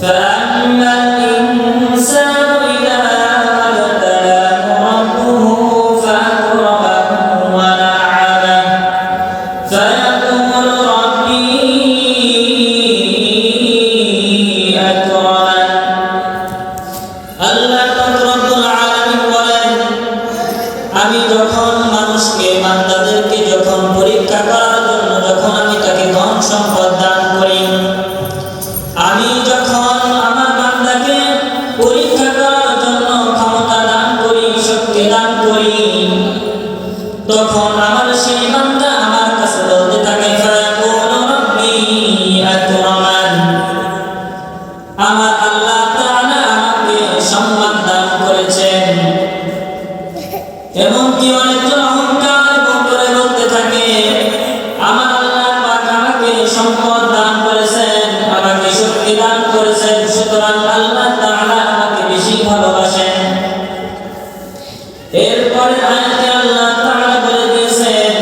فأما الإنسان إذا ما ابتلاه ربه فأكرمه ونعمه فيقول ربي أكرمن আল্লাহ পাক রব্বুল আলামিন বলেন, আমি যখন মানুষকে বান্দাদেরকে যখন পরীক্ষা করার জন্য যখন আমি তাকে ধন সম্পদ দান করি, আমি যখন আমার বান্দাকে পরীক্ষা করার জন্য ক্ষমতা দান করি, শক্তি দান করি, তখন আমার সেই বান্দা আমার কাছে বলতে থাকে ফায়াকুলু রাব্বি আকরামান, আমার আল্লাহ তাআলা আমাকে সম্মান দান করেছেন। এমনকি অনেকজন অহংকার করে বলতে থাকে আমার আল্লাহ পাক আমাকে সম্পদ দান করেছেন, আমাকে শক্তি দান করেছেন, সুতরাং আল্লাহ তাআলা আমাকে বেশি ভালোবাসেন। এরপরে আয়াতে আল্লাহ তাআলা বলে দিয়েছেন,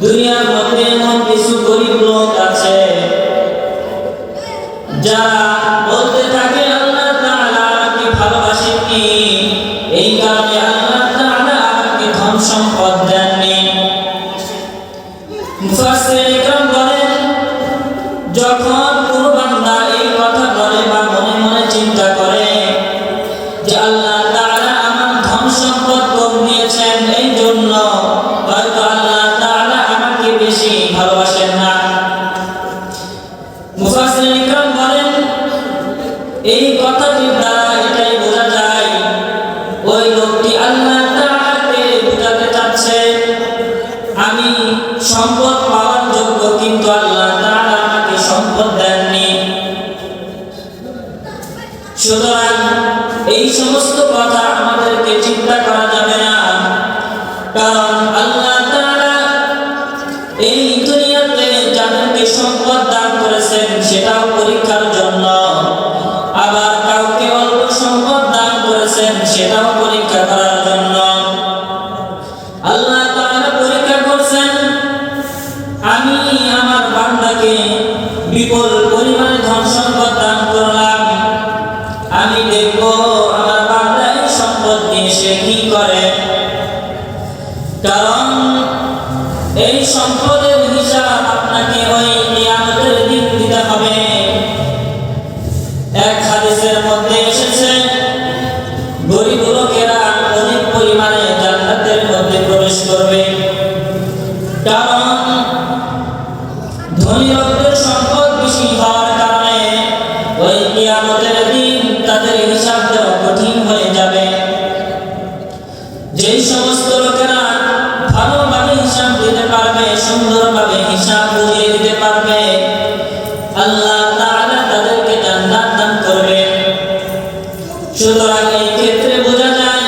দুনিয়ার মধ্যে এমন কিছু গরিব লোক আছে যারা বলতে থাকে আল্লাহ তাআলা আমাকে ভালোবাসেননি, এই কারণে আল্লাহ তাআলা আমাকে ধন সম্পদ দেননি। মুফাসসিরিন ইকরাম বলেন, যখন কোনো বান্দা এই কথা বলে বা মনে মনে চিন্তা করে যে আল্লাহ তাআলা আমার ধন সম্পদ কম দিয়েছেন, এই জন্য হয়তো আল্লাহ তাআলা আমাকে বেশি ভালোবাসেন না। মুফাসসিরিন ইকরাম বলেন, এই কথাটির দ্বারা এটাই বোঝা যায় ওই লোকটি আল্লাহ তাআলাকে বোঝাতে চাচ্ছে আমি সম্পদ পাওয়ার যোগ্য, কিন্তু আল্লাহ তাআলা আমাকে সম্পদ দেননি। সুতরাং এই সমস্ত কথা আমাদেরকে চিন্তা করা যাবে না, কারণ আল্লাহ তাআলা এই দুনিয়াতে যাদেরকে সম্পদ দান করেছেন সেটাও পরীক্ষার জন্য, আবার কাউকে অল্প সম্পদ দান করেছেন সেটাও পরীক্ষা করার জন্য। আল্লাহ তাআলা পরীক্ষা করছেন আমি আমার বান্দাকে বিপুল পরিমাণে ধন সম্পদ দান করলাম, আমি দেখব আমার বান্দা এই সম্পদ নিয়ে সে কি করে, কারণ এই সম্পদের হিসাব আপনাকে ওই কিয়ামতের দিন দিতে হবে। এক হাদিসের মধ্যে এসেছে গরিব লোকেরা অধিক পরিমাণে জান্নাতের মধ্যে প্রবেশ করবে, কারণ ধনী লোকদের সম্পদ বেশি হওয়ার কারণে ওই কিয়ামতের দিন তাদের হিসাব দেওয়া কঠিন হয়ে যাবে। যেই সমস্ত লোকেরা ভালোভাবে হিসাব দিতে পারবে, সুন্দরভাবে হিসাব বুঝিয়ে দিতে পারবে, আল্লাহ তাআলা তাদেরকে জান্নাত দান করবে। সুতরাং এই ক্ষেত্রে বোঝা যায়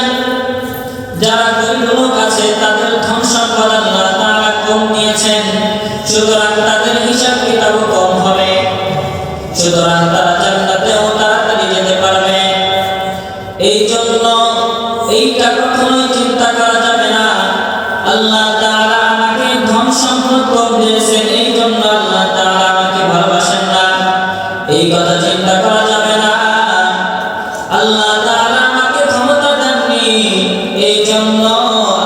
যারা গরিব লোক আছে তাদের ধন সম্পদ আল্লাহ তাআলা কম দিয়েছেন, সুতরাং তাদের হিসাব কিতাবও কম হবে, সুতরাং তারা জান্নাতেও তাড়াতাড়ি যেতে পারবে। এই জন্য এইটা কখনোই চিন্তা করা যাবে না আল্লাহ তাআলা আমাকে ধন সম্পদ কম দিয়েছেন এই জন্য আল্লাহ তাআলা আমাকে ভালোবাসেন না, এই কথা চিন্তা করা যাবে না। আল্লাহ তাআলা আমাকে ক্ষমতা দেননি এই জন্য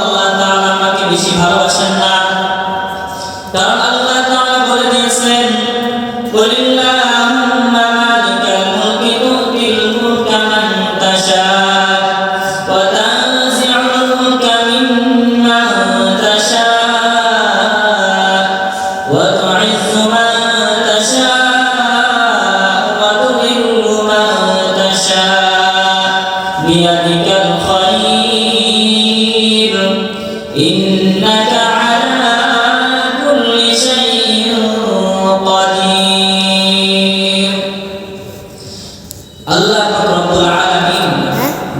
আল্লাহ তাআলা আমাকে বেশি ভালোবাসেন না, কারণ আল্লাহ তাআলা বলে দিয়েছেন কুলিল্লাহুম্মা মালিকাল মুলকি তু'তিল মুলকা মান তাশা ওয়া তানজি'ুল মুলকা মিম্মান তাশা ওয়া তু'ইজ্জু মান তাশা ওয়া তুযিল্লু মান তাশা বিয়াদিকাল খায়র ইন্নাকা আলা কুল্লি শাইইন কাদির। আল্লাহ পাক রব্বুল আলামিন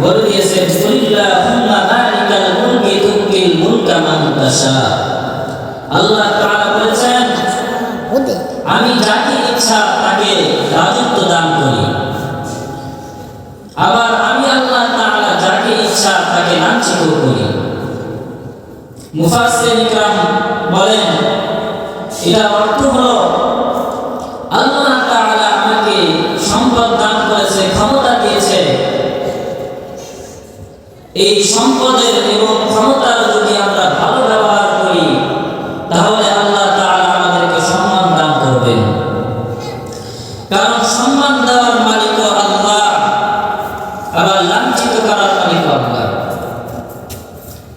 বলে দিয়েছেন কুলিল্লাহুম্মা মালিকাল মুলকি তু'তিল মুলকা মান তাশা। আল্লাহ তাআলা বলেছেন আমি যাকে ইচ্ছা তাকে রাজত্ব দান করি, আবার আমি আল্লাহ তাআলা যাকে ইচ্ছা তাকে লাঞ্ছিত করি। মুফাসসিরিন ইকরাম বলেন এটার অর্থ হলো আল্লাহ তাআলা আমাকে কারণ সম্মান দেওয়ার মালিক আল্লাহ, আবার লাঞ্ছিত করার মালিক আল্লাহ।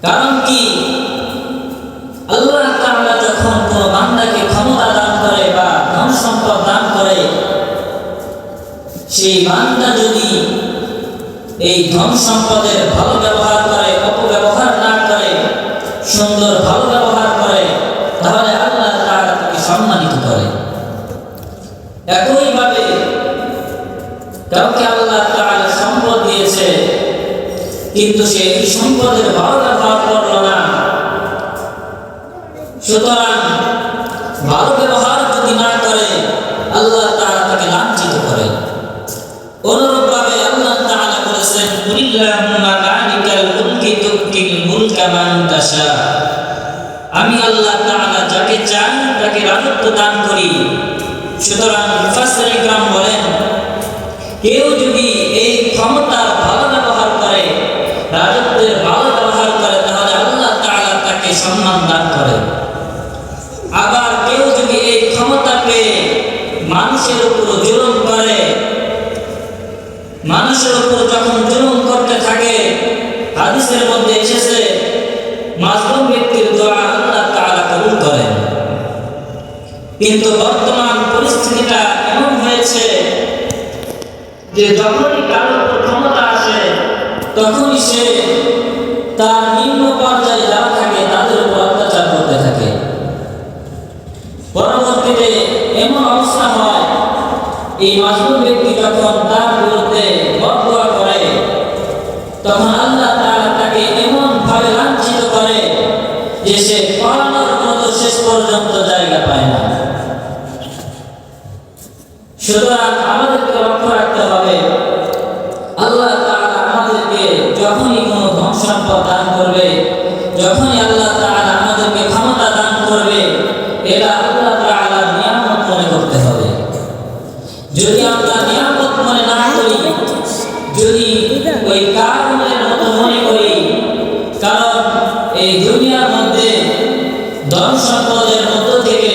কারণ কি, আল্লাহ তাআলা যখন কোন বান্দাকে ক্ষমতা দান করে বা ধন সম্পদ দান করে, সেই বান্দা যদি এই ধন সম্পদের ভালো ব্যবহার করে, অপব্যবহার না করে, সুন্দর ভালো ব্যবহার করে, তাহলে আল্লাহ তাআলা তাকে সম্মানিত করে। একইভাবে কাউকে আল্লাহ তাআলা সম্পদ দিয়েছে, কিন্তু সে এই সম্পদের ভালো ব্যবহার করলো না, সুতরাং ভালো ব্যবহার যদি না করে আল্লাহ তাআলা তাকে লাঞ্ছিত করে। অনুরূপভাবে আল্লাহ তাআলা বলেছেন, কুলিল্লাহুম্মা মালিকাল মুলকি তুতিল মুলকা মান তাশা, আমি আল্লাহ তাআলা যাকে চাই তাকে রাজত্ব দান করি। সুতরাং মুফাসসির ইকরাম বলেন, কেউ যদি এই ক্ষমতার ভালো ব্যবহার করে, রাজত্বের ভালো ব্যবহার করে, তাহলে আল্লাহ তাআলা তাকে সম্মান দান করে। আবার কেউ যদি এই ক্ষমতাকে মানুষের উপর জুলুম করে, মানুষের উপর যখন জুলুম করতে থাকে, হাদিসের মধ্যে এসেছে মাজলুম ব্যক্তির দোয়া আল্লাহ তাআলা কবুল করেন। কিন্তু বর্তমান পরিস্থিতিটা এমন হয়েছে যে যখনই কারোর উপর ক্ষমতা আসে, তখনই সে তার নিম্ন পর্যায়ে যারা থাকে তাদের উপর অত্যাচার করতে থাকে। পরবর্তীতে এমন অবস্থা হয়, এই মাজলুম ব্যক্তি যখন তার বিরুদ্ধে বদদোয়া করে, তখন আল্লাহ তাআলা তাকে এমন ভাবে লাঞ্ছিত করে যে সে পালানোর মতো শেষ পর্যন্ত জায়গা পায় না। সুতরাং আমাদেরকে লক্ষ্য রাখতে হবে, আল্লাহ তাআলা আমাদেরকে যখনই কোনো ধন সম্পদ দান করবে, যখনই আল্লাহ তাআলা আমাদেরকে ক্ষমতা দান করবে, এটা আল্লাহ তাআলার নিয়ামত মনে করতে হবে। যদি আমরা নিয়ামত মনে না করি, যদি ওই কারণের মতো মনে করি, কারণ এই দুনিয়ার মধ্যে ধন সম্পদের মধ্য থেকে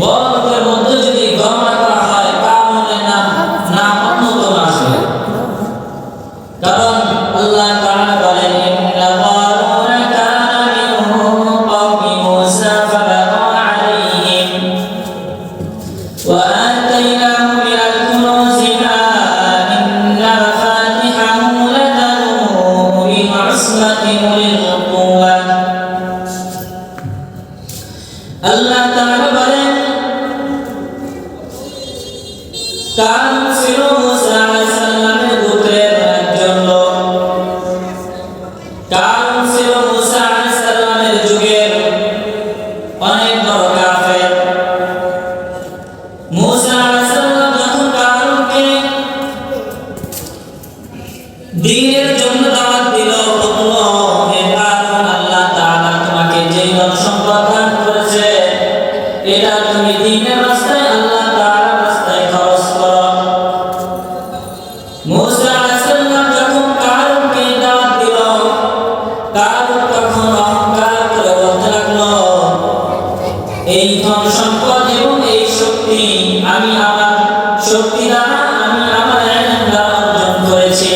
বড় লোকের মধ্যে যদি গণনা করা হয়, কারণের নাম অন্যতম আসবে। কারণ আল্লাহ তাআলা বলেন, ইন্না কারুনা কানা মিন কওমি মূসা ফাবাগা আলাইহিম ওয়া আতাইনাহু মিনাল কুনুজি মা ইন্না মাফাতিহাহু লাতানূ বি'উসবাতি উলিল কুওয়া। আল্লাহ তাআলা বলেন, কারণ ছিল মূসা আলাইহিস সালামের গোত্রের একজন লোক, কারণ ছিল মূসা আলাইহিস সালামের যুগের অনেক বড় কাফের। মূসা আলাইহিস সালাম যখন কারণকে দ্বীনের জন্য দাওয়াত দিল, বলল, হে কারণ, আল্লাহ তাআলা তোমাকে যেই ধন সম্পদ দান করেছে, এটা তুমি দ্বীনের রাস্তায়, আল্লাহ তাআলার রাস্তায় খরচ করো। মূসা আলাইহিস সালাম যখন কারণকে দাওয়াত দিল, কারণ তখন অহংকার করে বলতে লাগলো, এই ধন সম্পদ এবং এই শক্তি আমি আমার শক্তি দ্বারা, আমি আমার ইলম দ্বারা অর্জন করেছি।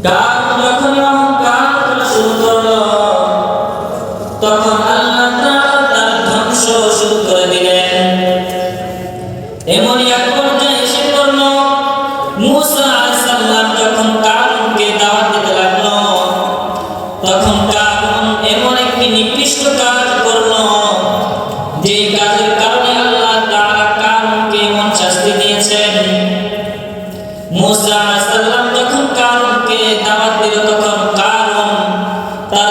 কারণ যখন অহংকার করা শুরু করলো, তখন আল্লাহ তাআলা তার ধ্বংস শুরু করে দিলেন। এমনই এক পর্যায়ে এসে পড়লো, মূসা আলাইহিস সালাম যখন কারণকে দাওয়াত দিতে লাগলো, তখন কারণ এমন একটি নিকৃষ্ট কাজ করলো, যে কাজের কারণে আল্লাহ তাআলা কারণকে এমন শাস্তি দিয়েছেন। মূসা আলাইহিস সালাম যখন কারণকে দাওয়াত দিল, তখন কারণ তার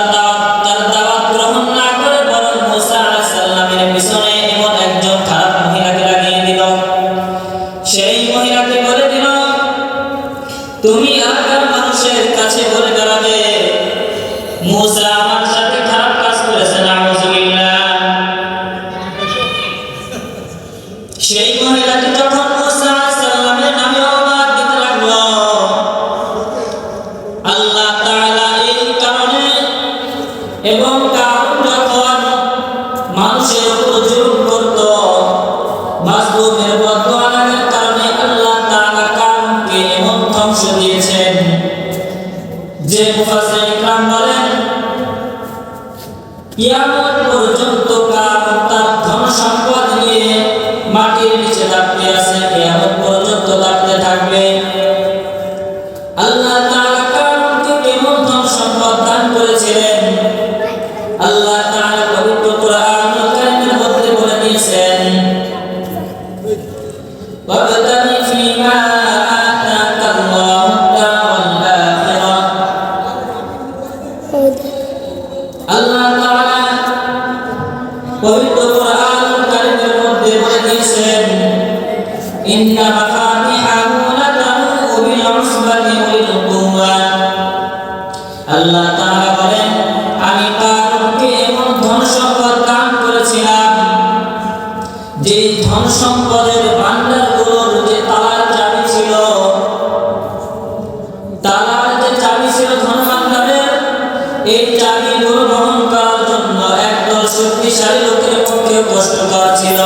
দাওয়াত গ্রহণ না করে বরং মূসা আলাইহিস সালামের পিছনে এমন একজন খারাপ মহিলাকে লাগিয়ে দিল। সেই মহিলাকে বলে দিল, তুমি এলাকার মানুষের কাছে বলে বেড়াবে মূসা আমার সাথে খারাপ কাজ করেছে, নাউযুবিল্লাহ। সেই মহিলাকে যখন মূসা আলাইহিস সালামের নামে অবাদ দিতে লাগলো, আল্লাহ তাআলা এই কারণে এবং কারণ যখন মানুষের উপর জুলুম করত, মাজলুমের বদদোয়া লাগার কারণে আল্লাহ তাআলা কারণকে এমন ধ্বংস দিয়েছেন যে মুফাসসির ইকরাম বলেন কিয়ামত পর্যন্ত কারণ তার ধন সম্পদ নিয়ে মাটির নিচে দাঁড়িয়ে আছে, কিয়ামত পর্যন্ত দাঁড়িয়ে থাকবে। আল্লাহ তাআলা কারণকে কেমন ধন সম্পদ দান করেছিলেন আল্লাহ তাআলা পবিত্র কোরআনুল কারীমের মধ্যে বলে দিয়েছেন ওয়াবতাগি ফীমা আতাকাল্লাহু দারাল আখিরাহ। আল্লাহ তাআলা পবিত্র কোরআনুল কারীমের মধ্যে বলে দিয়েছেন ইন্না মাফাতিহাহু লাতানূ বিল উসবাতি ওয়াল কুওয়া। আল্লাহ তাআলা বলেন আমি কারণকে এমন ধন সম্পদ দান করেছিলাম যে ধন সম্পদের ভান্ডারগুলোর যে তালার চাবি ছিল, তালার যে চাবি ছিল ধন ভান্ডারের, এই চাবিগুলো বহন করার জন্য একদল শক্তিশালী লোকের পক্ষে কষ্টকর ছিল।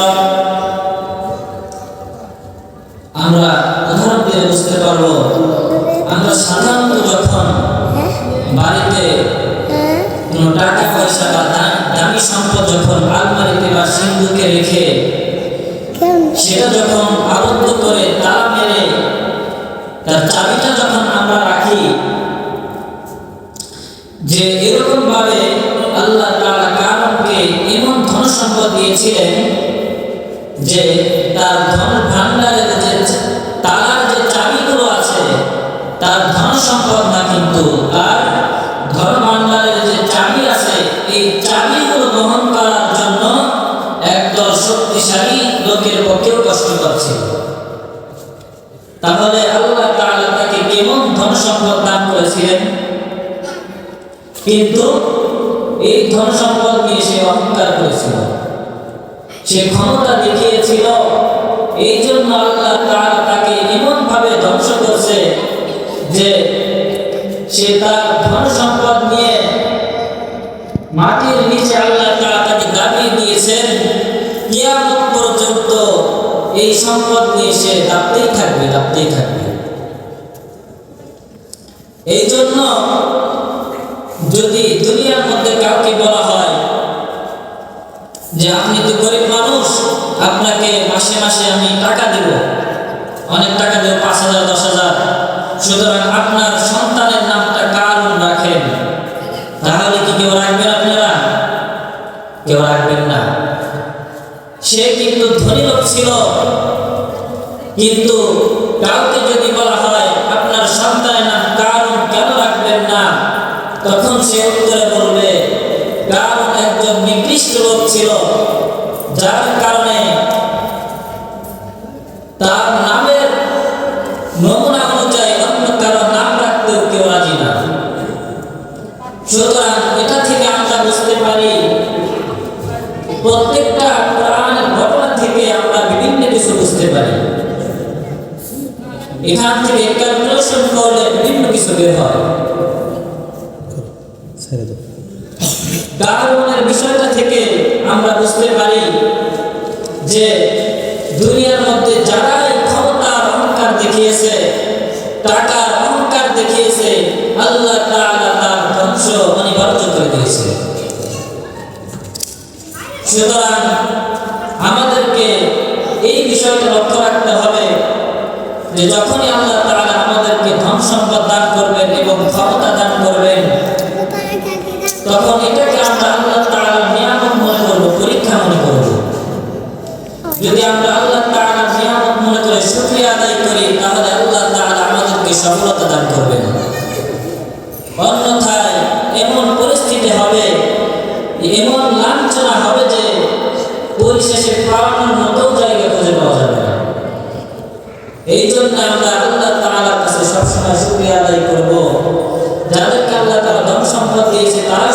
আমরা উদাহরণ দিয়ে বুঝতে পারবো, আমরা সাধারণত যখন বাড়িতে কোনো টাকা পয়সা বা দামি সম্পদ যখন আলমারিতে বা সিন্ধুকে রেখে সেটা যখন আবদ্ধ করে তালা মেরে তার চাবিটা যখন আমরা রাখি, যে এরকম ভাবে আল্লাহ তাআলা কারণকে এমন ধন সম্পদ দিয়েছিলেন যে তার ধন ভান্ডারের যে তালার যে চাবিগুলো আছে তার ধন সম্পদ না, কিন্তু তার ধন ভান্ডারের যে চাবি আছে এই চাবিগুলো বহন করার জন্য একদল শক্তিশালী লোকের পক্ষেও কষ্টকর ছিল। তাহলে আল্লাহ তাআলা তাকে কেমন ধন সম্পদ দান করেছিলেন, কিন্তু এই ধন সম্পদ নিয়ে সে অহংকার করেছিল, সে ক্ষমতা দেখিয়েছিল। এই জন্য আল্লাহ তাআলা তাকে এমন ভাবে ধ্বংস করছে যে সে তার ধন সম্পদ নিয়ে মাটির নিচে আল্লাহ তাআলা তাকে দাবিয়ে দিয়েছেন কিয়ামত পর্যন্ত এই সম্পদ নিয়ে সে দাবতেই থাকবে, দাবতেই থাকবে। এই জন্য যদি দুনিয়ার মধ্যে কাউকে বলা হয় যে আপনি তো গরিব মানুষ, আপনাকে মাসে মাসে আমি টাকা দেব, অনেক টাকা দেব, 5,000 10,000, সুতরাং আপনার সন্তানের নামটা কারণ রাখেন, তাহলে কি কেউ রাখবেন? আপনারা কেউ রাখবেন না। সে কিন্তু ধনী লোক ছিল, কিন্তু কাউকে যদি বলা হয় আপনার সন্তানের নাম কারণ কেন রাখবেন না, তখন সে উত্তরে বলবে কারণ একজন নিকৃষ্ট লোক ছিল, যার কারণে তার নামের নমুনা অনুযায়ী অন্য কারো নাম রাখতেও কেউ রাজি না। সুতরাং এটা থেকে আমরা বুঝতে পারি, প্রত্যেকটা কোরআনের ঘটনা থেকে আমরা বিভিন্ন কিছু বুঝতে পারি। এখান থেকে ক্যালকুলেশন করলে বিভিন্ন কিছু বের হয়। কারণের বিষয়টা থেকে আমরা বুঝতে পারি যে দুনিয়ার মধ্যে যারা ক্ষমতার অহংকার দেখিয়েছে, টাকার অহংকার দেখিয়েছে, আল্লাহ তাআলা তার ধ্বংস অনিবার্য করে দিয়েছে। সুতরাং আমাদেরকে এই বিষয়টা লক্ষ্য রাখতে হবে যে যখনই আল্লাহ তাআলা আমাদেরকে ধন সম্পদ দান করবেন এবং ক্ষমতা দান করবেন, তখন এটাকে আমরা আল্লাহ তাআলার নিয়ামত মনে করব, পরীক্ষা মনে করব। যদি আমরা আল্লাহ তাআলার নিয়ামত মনে করে শুকরিয়া আদায় করি, তাহলে আল্লাহ তাআলা আমাদেরকে সফলতা দান করবেন। অন্যথায় এমন পরিস্থিতি হবে, এমন লাঞ্ছনা হবে যে পরিশেষে পাওয়ানোর মতো জায়গা খুঁজে পাওয়া যাবে না। এই জন্য আমরা আল্লাহ তাআলার কাছে সবসময় শুকরিয়া আদায় করব। যাদেরকে আল্লাহ তাআলা ধন সম্পদ দিয়েছে তারা